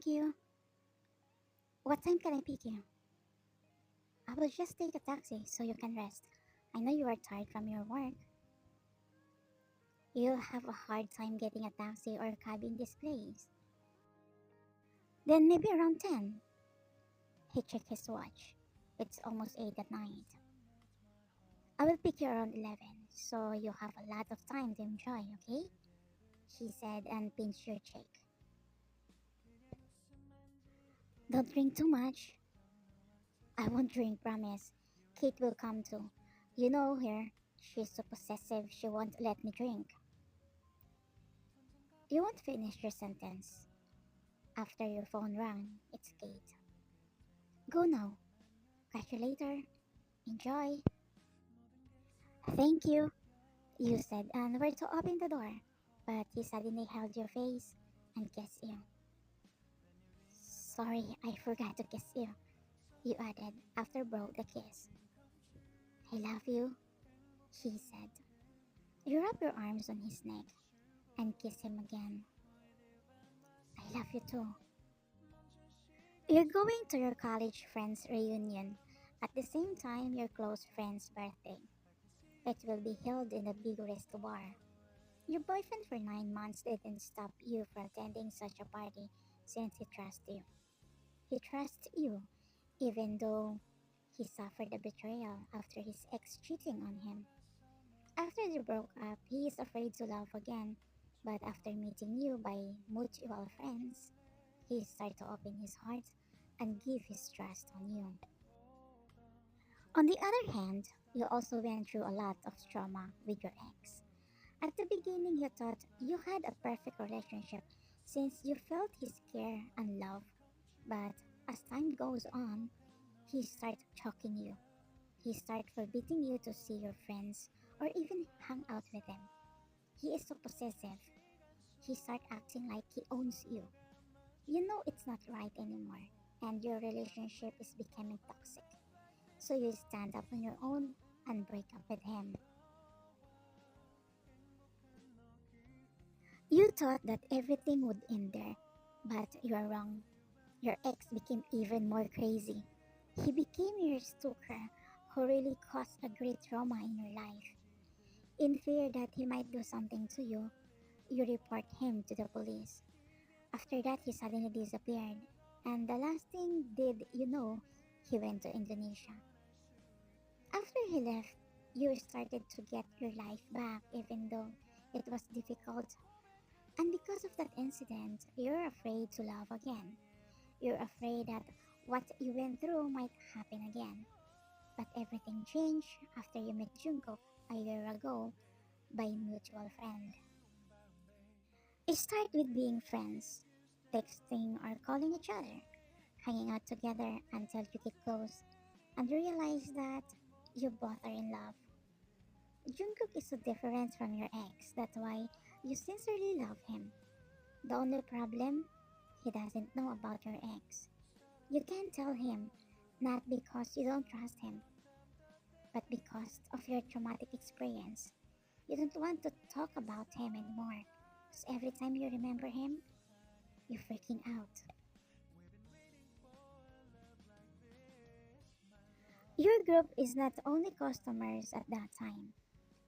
Thank you. What time can I pick you? I will just take a taxi so you can rest. I know you are tired from your work. You'll have a hard time getting a taxi or cab in this place. Then maybe around 10. He checked his watch. It's almost 8 at night. I will pick you around 11, so you have a lot of time to enjoy, okay? She said and pinched your cheek. Don't drink too much. I won't drink, promise. Kate will come too. You know her. She's so possessive she won't let me drink. You won't finish your sentence. After your phone rang, it's Kate. Go now. Catch you later. Enjoy. Thank you, you said, and were to open the door. But he suddenly held your face and kissed you. Sorry, I forgot to kiss you, you added after broke the kiss. I love you, he said. You wrapped your arms on his neck and kissed him again. I love you too. You're going to your college friend's reunion at the same time your close friend's birthday. It will be held in a big reservoir. Your boyfriend for 9 months didn't stop you from attending such a party since he trusts you. He trusts you, even though he suffered a betrayal after his ex cheating on him. After they broke up, he is afraid to love again, but after meeting you by mutual friends, he started to open his heart and give his trust on you. On the other hand, you also went through a lot of trauma with your ex. At the beginning, you thought you had a perfect relationship since you felt his care and love, but as time goes on, he starts choking you. He starts forbidding you to see your friends or even hang out with them. He is so possessive. He starts acting like he owns you. You know it's not right anymore, and your relationship is becoming toxic. So you stand up on your own and break up with him. You thought that everything would end there, but you are wrong. Your ex became even more crazy. He became your stalker who really caused a great trauma in your life. In fear that he might do something to you, you report him to the police. After that, he suddenly disappeared. And the last thing did you know, he went to Indonesia. After he left, you started to get your life back even though it was difficult. And because of that incident, you're afraid to love again. You're afraid that what you went through might happen again. But everything changed after you met Jungkook a year ago by mutual friend. It started with being friends, texting or calling each other, hanging out together until you get close and realize that you both are in love. Jungkook is so different from your ex, that's why you sincerely love him. The only problem, he doesn't know about your ex. You can't tell him, not because you don't trust him, but because of your traumatic experience. You don't want to talk about him anymore, because every time you remember him, you're freaking out. Your group is not only customers at that time.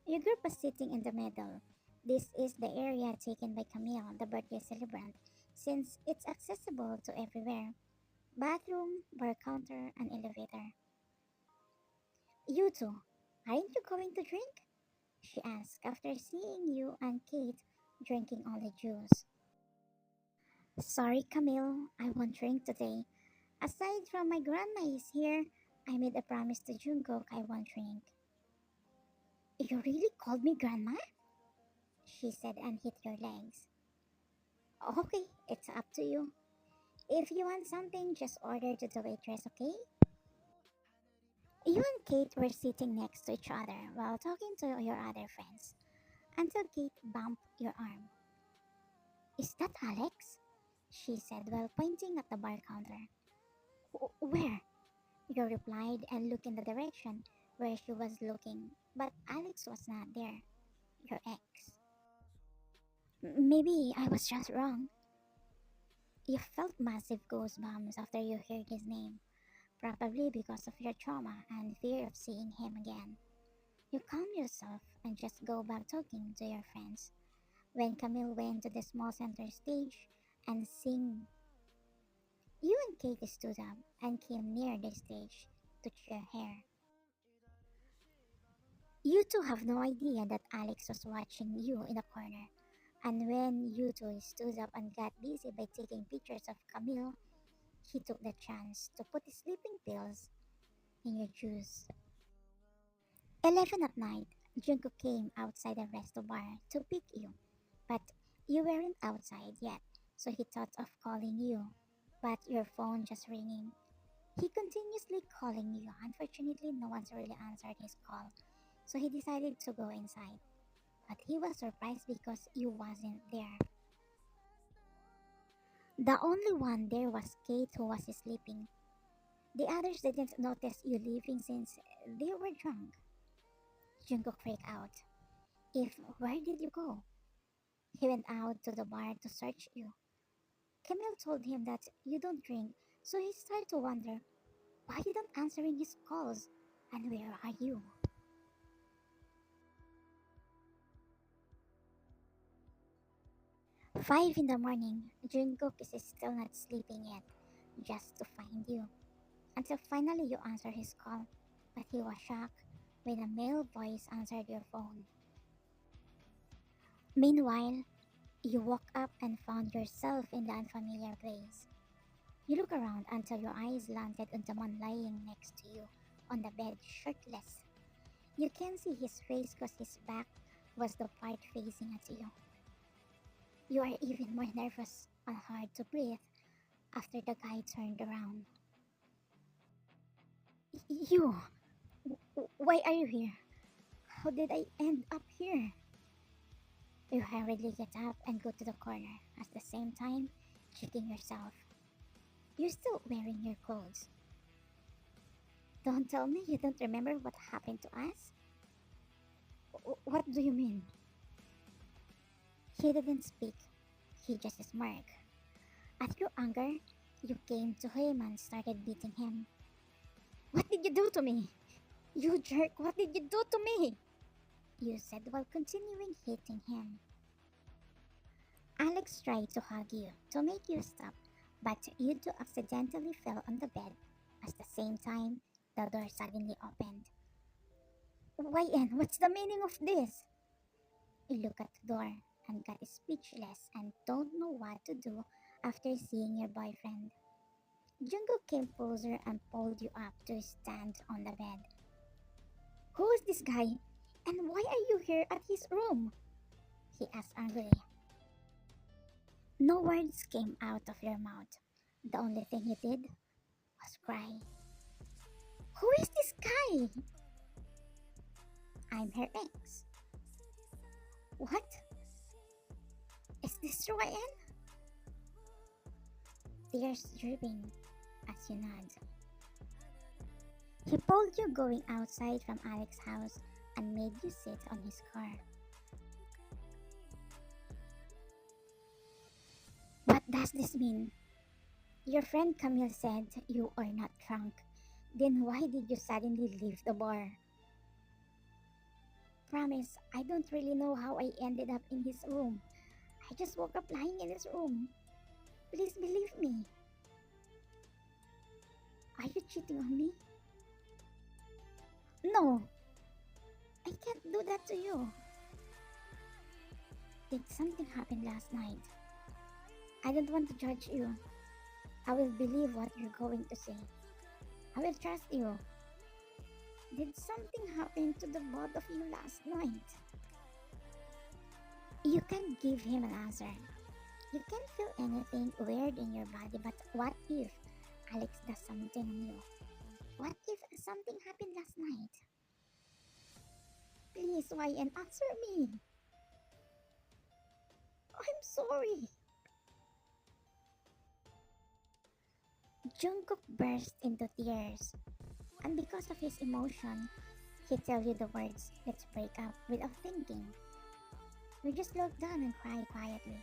Your group was sitting in the middle. This is the area taken by Camille, the birthday celebrant, since it's accessible to everywhere. Bathroom, bar counter, and elevator. You two, aren't you going to drink? She asked after seeing you and Kate drinking only juice. Sorry, Camille, I won't drink today. Aside from my grandma is here, I made a promise to Jungkook I won't drink. You really called me grandma? She said and hit your legs. Okay, it's up to you. If you want something, just order to the waitress, okay? You and Kate were sitting next to each other while talking to your other friends until Kate bumped your arm. Is that Alex? She said while pointing at the bar counter. Where? You replied and looked in the direction where she was looking, but Alex was not there. Your ex. Maybe I was just wrong. You felt massive goosebumps after you heard his name, probably because of your trauma and fear of seeing him again. You calm yourself and just go back talking to your friends. When Camille went to the small center stage and sing, you and Katie stood up and came near the stage to cheer her. You two have no idea that Alex was watching you in the corner. And when you two stood up and got busy by taking pictures of Camille, he took the chance to put the sleeping pills in your juice. 11 at night, Jungkook came outside the resto bar to pick you, but you weren't outside yet, so he thought of calling you. But your phone just ringing. He continuously calling you. Unfortunately, no one's really answered his call, so he decided to go inside. But he was surprised because you wasn't there. The only one there was Kate who was sleeping. The others didn't notice you leaving since they were drunk. Jungkook freaked out. If where did you go? He went out to the bar to search you. Camille told him that you don't drink, so he started to wonder why you don't answering his calls and where are you? 5 in the morning, Jungkook is still not sleeping yet, just to find you. Until finally you answer his call, but he was shocked when a male voice answered your phone. Meanwhile, you woke up and found yourself in the unfamiliar place. You look around until your eyes landed on the man lying next to you on the bed shirtless. You can see his face because his back was the part facing at you. You are even more nervous and hard to breathe after the guy turned around. You! Why are you here? How did I end up here? You hurriedly get up and go to the corner, at the same time checking yourself. You're still wearing your clothes. Don't tell me you don't remember what happened to us? What do you mean? He didn't speak. He just smirked. At your anger, you came to him and started beating him. What did you do to me? You jerk, what did you do to me? You said while continuing hitting him. Alex tried to hug you to make you stop, but you two accidentally fell on the bed. At the same time, the door suddenly opened. YN, what's the meaning of this? You look at the door and got speechless and don't know what to do after seeing your boyfriend. Jungkook came closer and pulled you up to stand on the bed. Who is this guy? And why are you here at his room? He asked angrily. No words came out of your mouth. The only thing you did was cry. Who is this guy? I'm her ex. What? Is this Ryan? Tears dripping as you nod. He pulled you going outside from Alex's house and made you sit on his car. What does this mean? Your friend Camille said you are not drunk. Then why did you suddenly leave the bar? Promise, I don't really know how I ended up in his room. I just woke up lying in his room. Please believe me. Are you cheating on me? No. I can't do that to you. Did something happen last night? I don't want to judge you. I will believe what you're going to say. I will trust you. Did something happen to the both of you last night? You can give him an answer. You can't feel anything weird in your body, but what if Alex does something on you? What if something happened last night? Please, YN, answer me. I'm sorry. Jungkook burst into tears, and because of his emotion, he tells you the words, let's break up, without thinking. You just look down and cry quietly.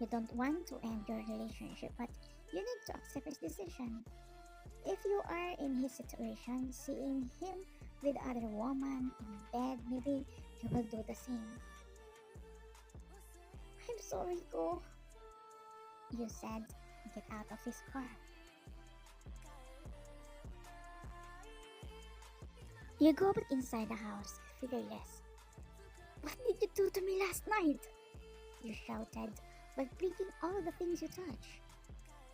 You don't want to end your relationship, but you need to accept his decision. If you are in his situation, seeing him with other woman in bed, maybe you will do the same. I'm sorry, Ko, you said. Get out of his car. You go back inside the house, fearless. What did you do to me last night? You shouted, by breaking all the things you touch.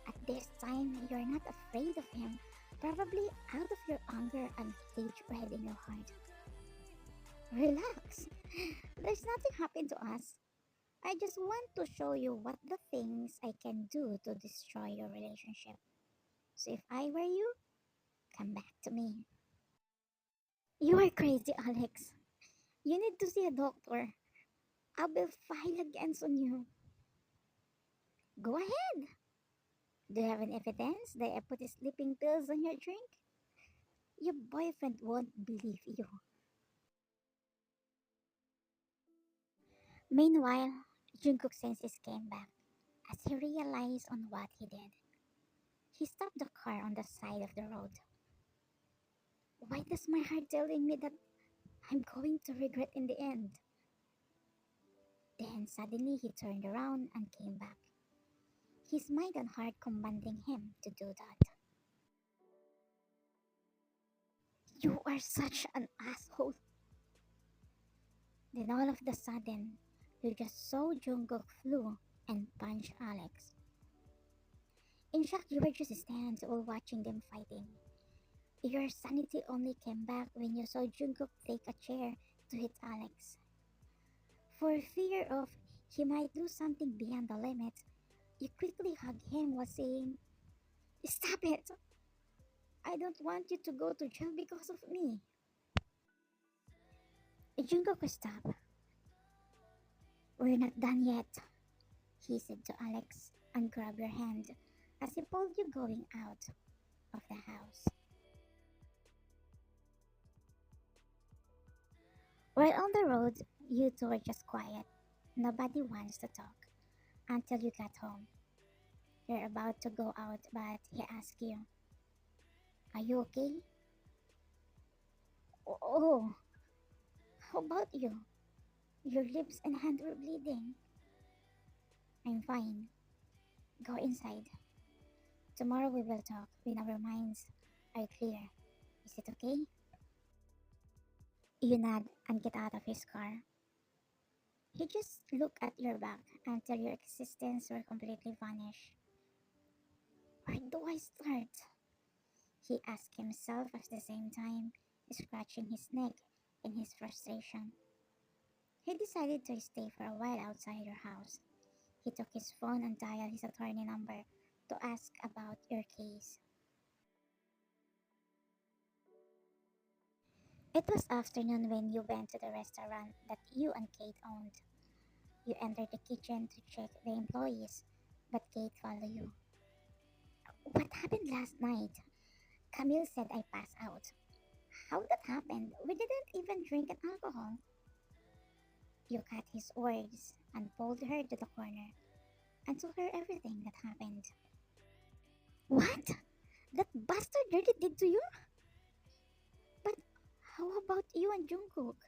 At this time, you're not afraid of him, probably out of your anger and hatred in your heart. Relax. There's nothing happened to us. I just want to show you what the things I can do to destroy your relationship. So if I were you, come back to me. You are crazy, Alex. You need to see a doctor. I will file against on you. Go ahead. Do you have any evidence that I put sleeping pills on your drink? Your boyfriend won't believe you. Meanwhile, Jungkook's senses came back as he realized on what he did. He stopped the car on the side of the road. Why does my heart telling me that I'm going to regret in the end? Then suddenly he turned around and came back. His mind and heart commanding him to do that. You are such an asshole. Then all of the sudden, you just saw Jungkook flew and punched Alex. In shock, you were just stand while watching them fighting. Your sanity only came back when you saw Jungkook take a chair to hit Alex. For fear of he might do something beyond the limit, you quickly hugged him while saying, "Stop it! I don't want you to go to jail because of me." Jungkook stopped. "We're not done yet," he said to Alex, and grabbed your hand as he pulled you going out of the house. While on the road, you two were just quiet. Nobody wants to talk until you got home. You're about to go out, but he asked you, "Are you okay?" "Oh, how about you? Your lips and hand were bleeding." "I'm fine. Go inside. Tomorrow we will talk when our minds are clear. Is it okay?" You nod and get out of his car. He just looked at your back until your existence were completely vanished. Where do I start? He asked himself at the same time, scratching his neck in his frustration. He decided to stay for a while outside your house. He took his phone and dialed his attorney number to ask about your case. It was afternoon when you went to the restaurant that you and Kate owned. You entered the kitchen to check the employees, but Kate followed you. "What happened last night?" Camille said I passed out. "How that happened? We didn't even drink an alcohol." You cut his words and pulled her to the corner and told her everything that happened. "What? That bastard really did to you? But how about you and Jungkook?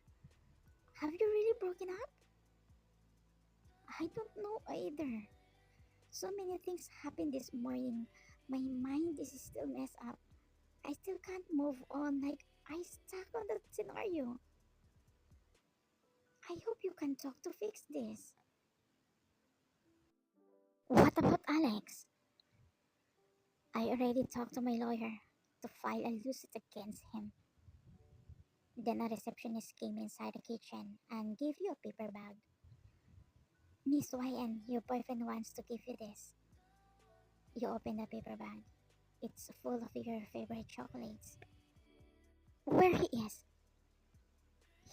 Have you really broken up?" "I don't know either. So many things happened this morning. My mind is still messed up. I still can't move on, like I stuck on that scenario. I hope you can talk to fix this." "What about Alex?" "I already talked to my lawyer to file a lawsuit against him." Then a receptionist came inside the kitchen and gave you a paper bag. "Miss YN, your boyfriend wants to give you this." You open the paper bag. It's full of your favorite chocolates. "Where he is?"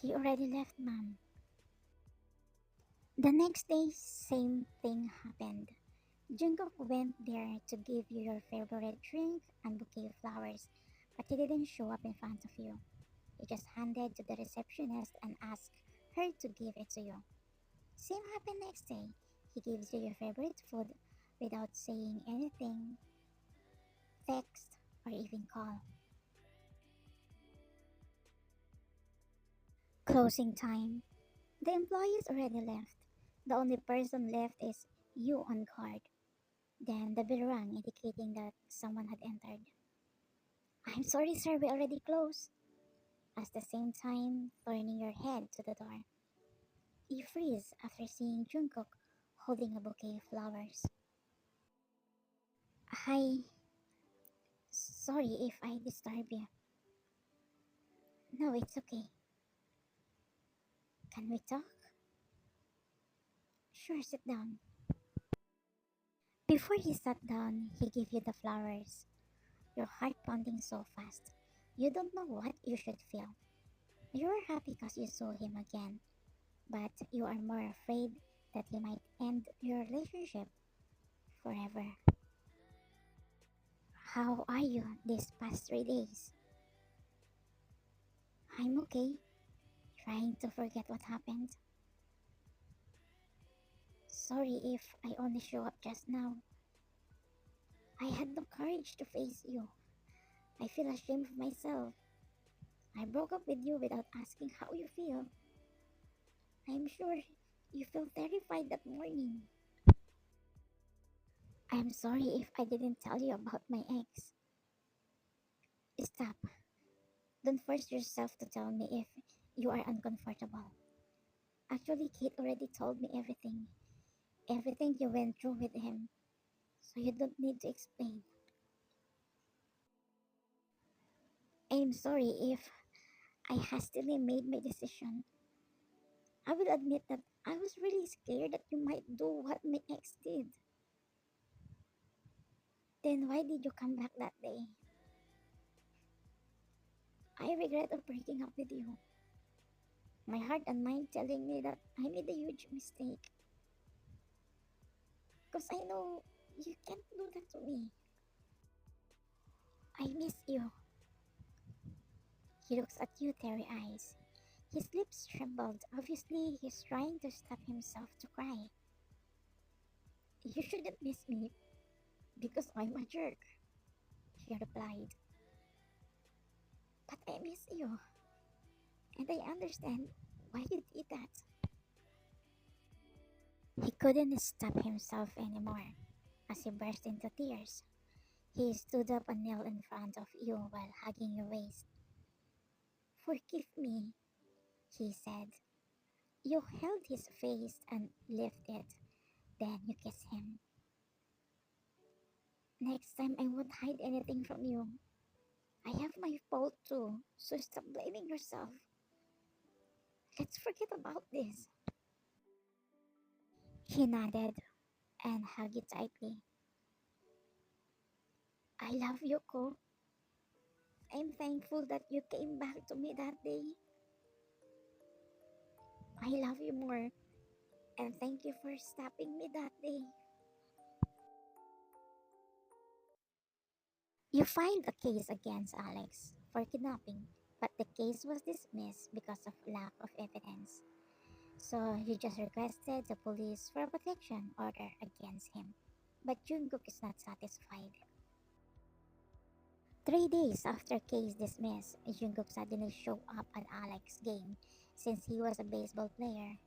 "He already left, ma'am." The next day, same thing happened. Jungkook went there to give you your favorite drink and bouquet of flowers, but he didn't show up in front of you. He just handed to the receptionist and asked her to give it to you. Same happened next day. He gives you your favorite food without saying anything, text, or even call. Closing time. The employees already left. The only person left is you on guard. Then the bell rang, indicating that someone had entered. I'm sorry, sir, we already closed. At the same time, turning your head to the door. You freeze after seeing Jungkook holding a bouquet of flowers. Hi, sorry if I disturb you. No, it's okay. Can we talk? Sure, sit down. Before he sat down, he gave you the flowers. Your heart pounding so fast. You don't know what you should feel. You are happy because you saw him again, but you are more afraid that he might end your relationship forever. How are you these past 3 days? I'm okay, trying to forget what happened. Sorry if I only show up just now. I had no courage to face you. I feel ashamed of myself. I broke up with you without asking how you feel. I'm sure you felt terrified that morning. I'm sorry if I didn't tell you about my ex. Stop. Don't force yourself to tell me if you are uncomfortable. Actually, Kate already told me everything. Everything you went through with him. So you don't need to explain. I'm sorry if I hastily made my decision. I will admit that I was really scared that you might do what my ex did. Then why did you come back that day? I regret of breaking up with you. My heart and mind telling me that I made a huge mistake. Because I know you can't do that to me. I miss you. He looks at you, teary eyes. His lips trembled. Obviously, he's trying to stop himself to cry. You shouldn't miss me because I'm a jerk, he replied. But I miss you, and I understand why you did that. He couldn't stop himself anymore as he burst into tears. He stood up and knelt in front of you while hugging your waist. Forgive me, he said. You held his face and lifted it. Then you kissed him. Next time I won't hide anything from you. I have my fault too, so stop blaming yourself. Let's forget about this. He nodded and hugged you tightly. I love you, Ko. I'm thankful that you came back to me that day. I love you more, and thank you for stopping me that day. You filed a case against Alex for kidnapping, but the case was dismissed because of lack of evidence. So you just requested the police for a protection order against him. But Jungkook is not satisfied. 3 days after case dismissed, Jungkook suddenly showed up at Alex's game since he was a baseball player.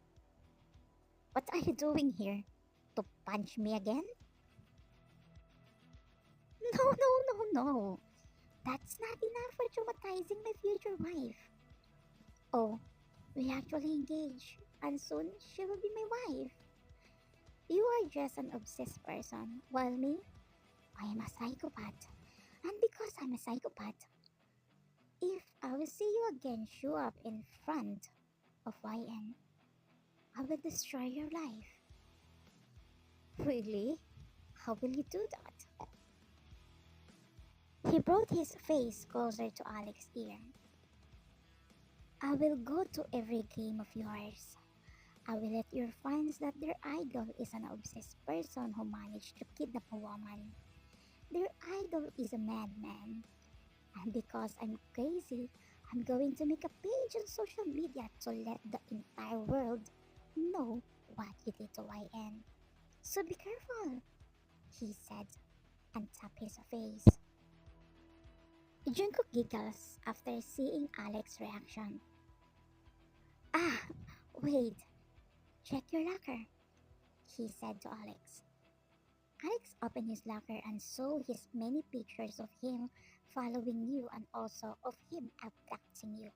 What are you doing here? To punch me again? No, no, no, no. That's not enough for traumatizing my future wife. Oh, we actually engaged, and soon she will be my wife. You are just an obsessed person, while me, I am a psychopath. And because I'm a psychopath, if I will see you again show up in front of YN, I will destroy your life. Really? How will you do that? He brought his face closer to Alex's ear. I will go to every game of yours. I will let your fans that their idol is an obsessed person who managed to kidnap a woman. Their idol is a madman. And because I'm crazy, I'm going to make a page on social media to let the entire world know what you did to YN. So be careful, he said, and tapped his face. Jungkook giggles after seeing Alex's reaction. Ah, wait, check your locker, he said to Alex. Alex opened his locker and saw his many pictures of him following you and also of him abducting you.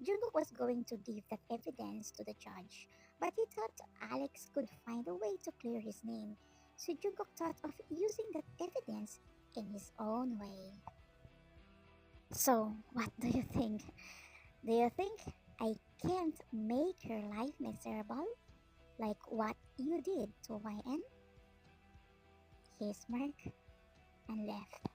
Jungkook was going to give that evidence to the judge, but he thought Alex could find a way to clear his name, so Jungkook thought of using that evidence in his own way. So, what do you think? Do you think I can't make your life miserable like what you did to YN? He smirked and left.